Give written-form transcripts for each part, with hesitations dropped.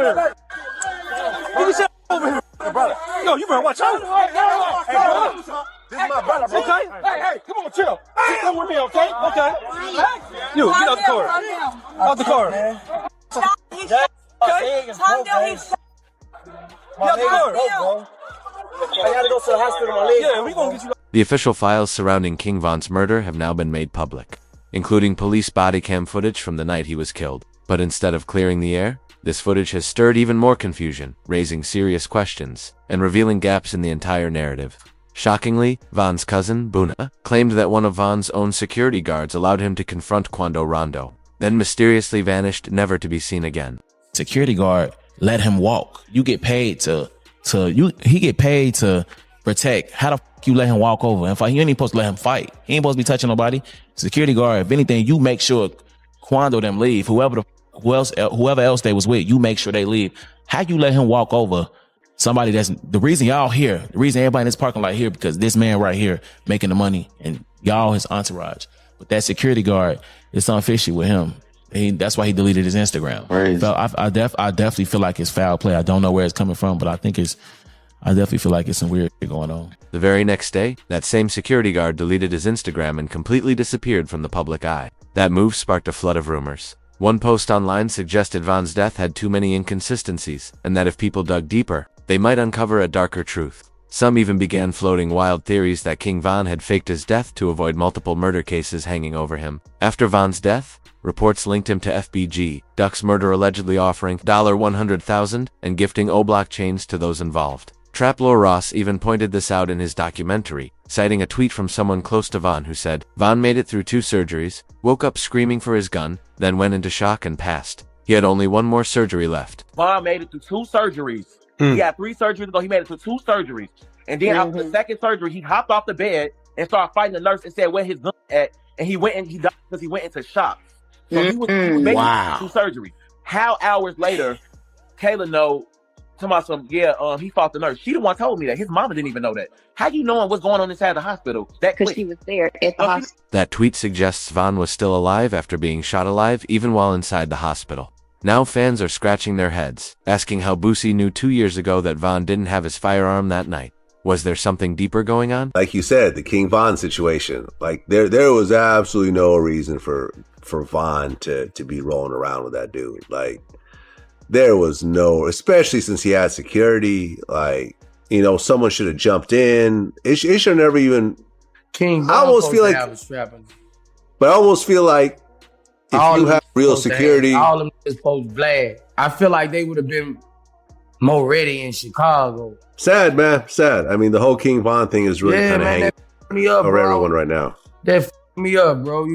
over here. Get your shit over here. Brother. Yo, you better watch out. Hey, brother. This is my brother, bro. Okay. Hey, come on, chill. Come with me, okay? Okay. You, get out the car. Out the car. Okay. Calm down, he's Get out the car. I gotta go to the hospital, my leg. Yeah, we gonna get you. The official files surrounding King Von's murder have now been made public, including police body cam footage from the night he was killed. But instead of clearing the air, this footage has stirred even more confusion, raising serious questions, and revealing gaps in the entire narrative. Shockingly, Von's cousin, Buna, claimed that one of Von's own security guards allowed him to confront Quando Rondo, then mysteriously vanished, never to be seen again. Security guard let him walk. You get paid he get paid to protect. How the fuck you let him walk over and fight? You ain't even supposed to let him fight. He ain't supposed to be touching nobody. Security guard, if anything, you make sure Quando them leave. Whoever else they was with, you make sure they leave. How you let him walk over somebody that's the reason y'all here, the reason everybody in this parking lot here, because this man right here making the money and y'all his entourage. But that security guard, it's something fishy with him. That's why he deleted his Instagram. I definitely feel like it's foul play. I don't know where it's coming from, but I definitely feel like it's some weird shit going on. The very next day, that same security guard deleted his Instagram and completely disappeared from the public eye. That move sparked a flood of rumors. One post online suggested Von's death had too many inconsistencies, and that if people dug deeper, they might uncover a darker truth. Some even began floating wild theories that King Von had faked his death to avoid multiple murder cases hanging over him. After Von's death, reports linked him to FBG, Duck's murder allegedly offering $100,000 and gifting O-Block chains to those involved. Traplore Ross even pointed this out in his documentary, citing a tweet from someone close to Von who said, Von made it through 2 surgeries, woke up screaming for his gun, then went into shock and passed. He had only 1 more surgery left. Von made it through 2 surgeries. He had 3 surgeries ago. He made it through 2 surgeries. And then after the second surgery, he hopped off the bed and started fighting the nurse and said where his gun at. And he went and he died because he went into shock. So he was making 2 surgeries. How hours later, Kayla know, he fought the nurse. She the one told me that. His mama didn't even know that. How you knowing what's going on inside the hospital? Because she was there at the hospital. That tweet suggests Von was still alive after being shot alive even while inside the hospital. Now fans are scratching their heads, asking how Boosie knew 2 years ago that Von didn't have his firearm that night. Was there something deeper going on? Like you said, the King Von situation. Like there was absolutely no reason for Von to be rolling around with that dude. Like there was no, especially since he had security. Like, you know, someone should have jumped in. It should never even. King Von I almost feel like, but I almost feel like if you have real security, all of them is supposed to blast. I feel like they would have been more ready in Chicago. Sad, man. Sad. I mean, the whole King Von thing is really kind of hanging me up, over bro. everyone right now. That me up, bro.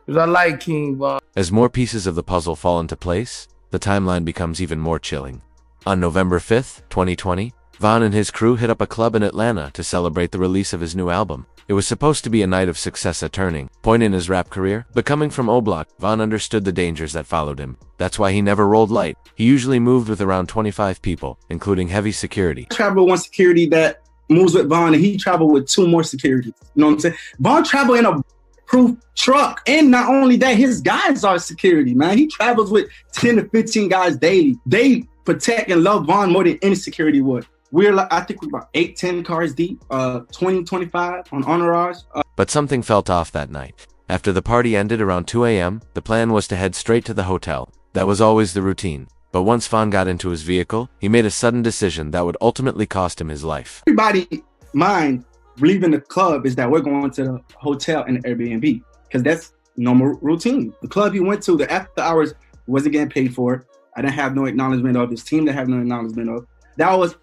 Because I like King Von. As more pieces of the puzzle fall into place, the timeline becomes even more chilling. On November 5th, 2020, Von and his crew hit up a club in Atlanta to celebrate the release of his new album. It was supposed to be a night of success at turning point in his rap career, but coming from O-Block, Von understood the dangers that followed him. That's why he never rolled light. He usually moved with around 25 people, including heavy security. I travel with 1 security that moves with Von, and he traveled with 2 more security. You know what I'm saying? Von traveled in a proof truck, and not only that, his guys are security, man. He travels with 10 to 15 guys daily. They protect and love Von more than any security would. I think we're about 8-10 cars deep, 20-25 on entourage. But something felt off that night. After the party ended around 2 a.m., the plan was to head straight to the hotel. That was always the routine. But once Von got into his vehicle, he made a sudden decision that would ultimately cost him his life. Everybody's mind leaving the club is that we're going to the hotel and the Airbnb, because that's normal routine. The club he went to, the after hours, wasn't getting paid for. I didn't have no acknowledgement of. His team didn't have no acknowledgement of. That was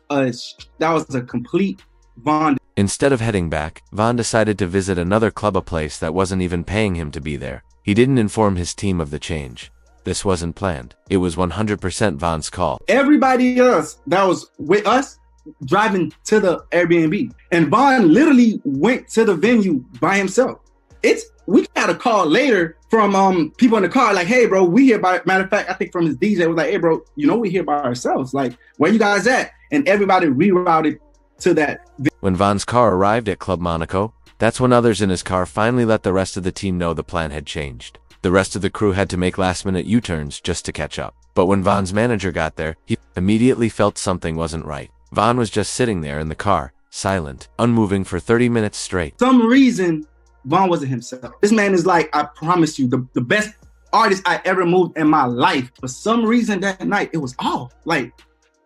a complete Von. Instead of heading back, Von decided to visit another club, a place that wasn't even paying him to be there. He didn't inform his team of the change. This wasn't planned. It was 100% Von's call. Everybody else that was with us driving to the Airbnb, and Von literally went to the venue by himself. We got a call later from people in the car, like, hey, bro, we here by, matter of fact, I think from his DJ was like, hey, bro, you know, we here by ourselves. Like, where you guys at? And everybody rerouted to that. When Von's car arrived at Club Monaco, that's when others in his car finally let the rest of the team know the plan had changed. The rest of the crew had to make last-minute U-turns just to catch up. But when Von's manager got there, he immediately felt something wasn't right. Von was just sitting there in the car, silent, unmoving for 30 minutes straight. For some reason, Von wasn't himself. This man is like, I promise you, the best artist I ever moved in my life. For some reason that night, it was off. Like,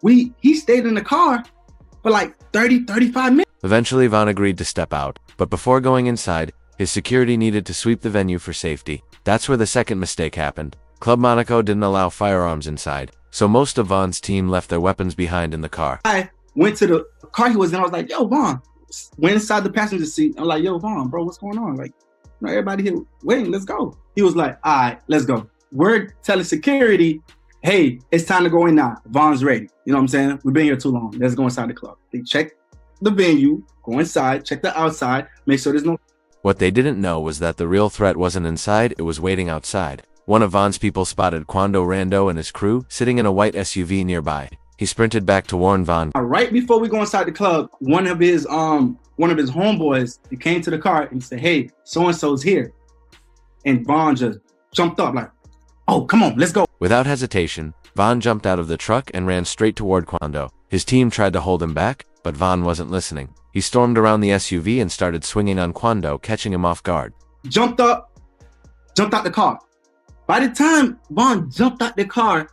he stayed in the car for like 30, 35 minutes. Eventually, Von agreed to step out, but before going inside, his security needed to sweep the venue for safety. That's where the second mistake happened. Club Monaco didn't allow firearms inside, so most of Von's team left their weapons behind in the car. I went to the car he was in. I was like, yo, Von. Went inside the passenger seat. I'm like, yo, Von, bro, what's going on? Like, you know, everybody here waiting, let's go. He was like, all right, let's go. We're telling security, hey, it's time to go in now. Von's ready. You know what I'm saying? We've been here too long. Let's go inside the club. They check the venue, go inside, check the outside, make sure there's no... What they didn't know was that the real threat wasn't inside, it was waiting outside. One of Von's people spotted Quando Rando and his crew sitting in a white SUV nearby. He sprinted back to warn Von. Right before we go inside the club, one of his homeboys, he came to the car and said, hey, so-and-so's here. And Von just jumped up like, oh, come on, let's go. Without hesitation, Von jumped out of the truck and ran straight toward Quando. His team tried to hold him back, but Von wasn't listening. He stormed around the SUV and started swinging on Quando, catching him off guard. Jumped out the car. By the time Von jumped out the car,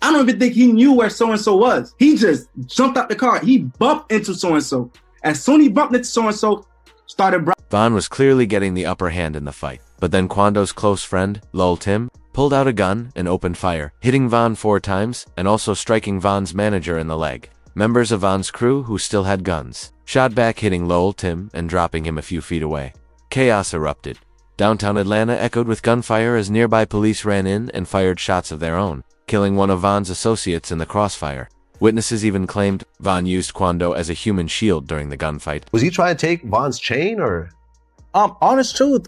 I don't even think he knew where so-and-so was. He just jumped out the car. He bumped into so-and-so. As soon as he bumped into so-and-so, started... Von was clearly getting the upper hand in the fight. But then Quando's close friend, Lil Tim, pulled out a gun and opened fire, hitting Von 4 times and also striking Von's manager in the leg. Members of Von's crew, who still had guns, shot back, hitting Lil Tim and dropping him a few feet away. Chaos erupted. Downtown Atlanta echoed with gunfire as nearby police ran in and fired shots of their own, killing one of Von's associates in the crossfire. Witnesses even claimed Von used Quando as a human shield during the gunfight. Was he trying to take Von's chain or? Honest truth,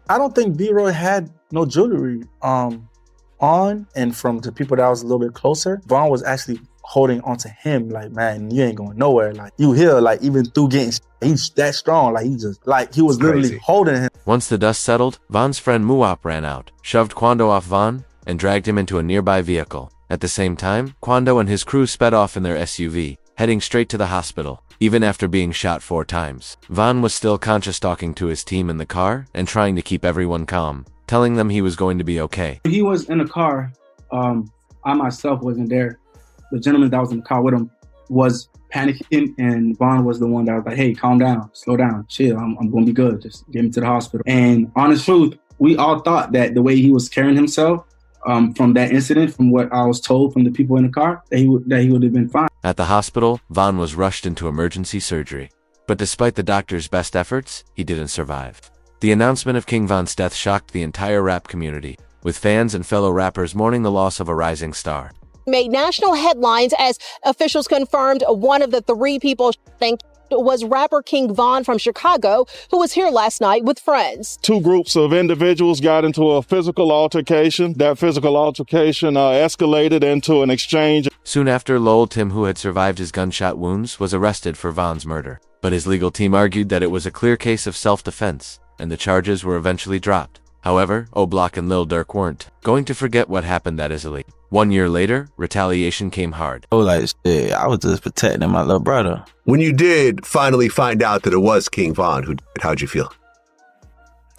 I don't think B-Roy had no jewelry on, and from the people that was a little bit closer, Von was actually holding onto him like, man, you ain't going nowhere. Like, you here, like, even through getting, he's that strong. Like, he was literally holding him. Once the dust settled, Von's friend Muop ran out, shoved Quando off Von, and dragged him into a nearby vehicle. At the same time, Quando and his crew sped off in their SUV, heading straight to the hospital. Even after being shot 4 times, Von was still conscious, talking to his team in the car and trying to keep everyone calm, telling them he was going to be okay. He was in the car. I myself wasn't there. The gentleman that was in the car with him was panicking, and Von was the one that was like, hey, calm down, slow down, chill, I'm going to be good. Just get me to the hospital. And honest truth, we all thought that the way he was carrying himself from that incident, from what I was told from the people in the car, that he would have been fine. At the hospital, Von was rushed into emergency surgery. But despite the doctor's best efforts, he didn't survive. The announcement of King Von's death shocked the entire rap community, with fans and fellow rappers mourning the loss of a rising star. Made national headlines as officials confirmed one of the 3 people was rapper King Von from Chicago, who was here last night with friends. 2 groups of individuals got into a physical altercation. That physical altercation escalated into an exchange. Soon after, Lil Tim, who had survived his gunshot wounds, was arrested for Von's murder. But his legal team argued that it was a clear case of self-defense, and the charges were eventually dropped. However, O-Block and Lil Durk weren't going to forget what happened that easily. 1 year later, retaliation came hard. Oh, like, shit, I was just protecting my little brother. When you did finally find out that it was King Von, how'd you feel?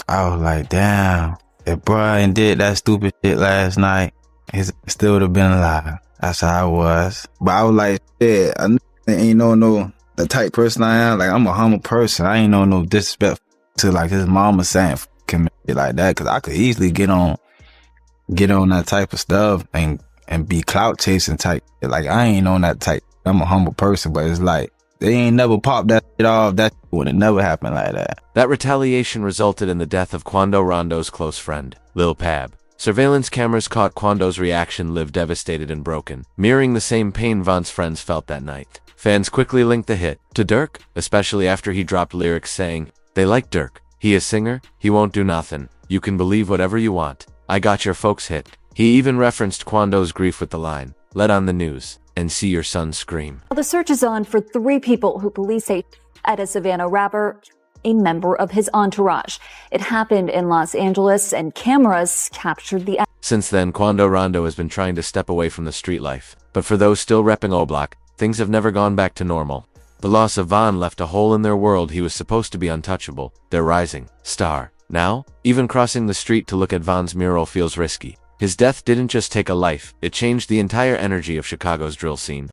I was like, damn, if Brian did that stupid shit last night, he still would have been alive. That's how I was. But I was like, shit, I ain't no the type person I am. Like, I'm a humble person. I ain't no disrespect to like his mama saying like that, because I could easily get on that type of stuff and be clout chasing type. Like, I ain't on that type. I'm a humble person, but it's like they ain't never popped that shit off. That would have never happened like that. That retaliation resulted in the death of Quando Rondo's close friend, Lil Pab. Surveillance cameras caught Quando's reaction, live devastated and broken, mirroring the same pain Von's friends felt that night. Fans quickly linked the hit to Durk, especially after he dropped lyrics saying, "They like Durk. He a singer, he won't do nothing. You can believe whatever you want. I got your folks hit." He even referenced Quando's grief with the line, "Let on the news and see your son scream." The search is on for 3 people who police say at a Savannah rapper a member of his entourage. It happened in Los Angeles, and cameras captured the. Since then, Quando Rondo has been trying to step away from the street life. But for those still repping O-Block, things have never gone back to normal. The loss of Von left a hole in their world. He was supposed to be untouchable, their rising star. Now, even crossing the street to look at Von's mural feels risky. His death didn't just take a life, it changed the entire energy of Chicago's drill scene.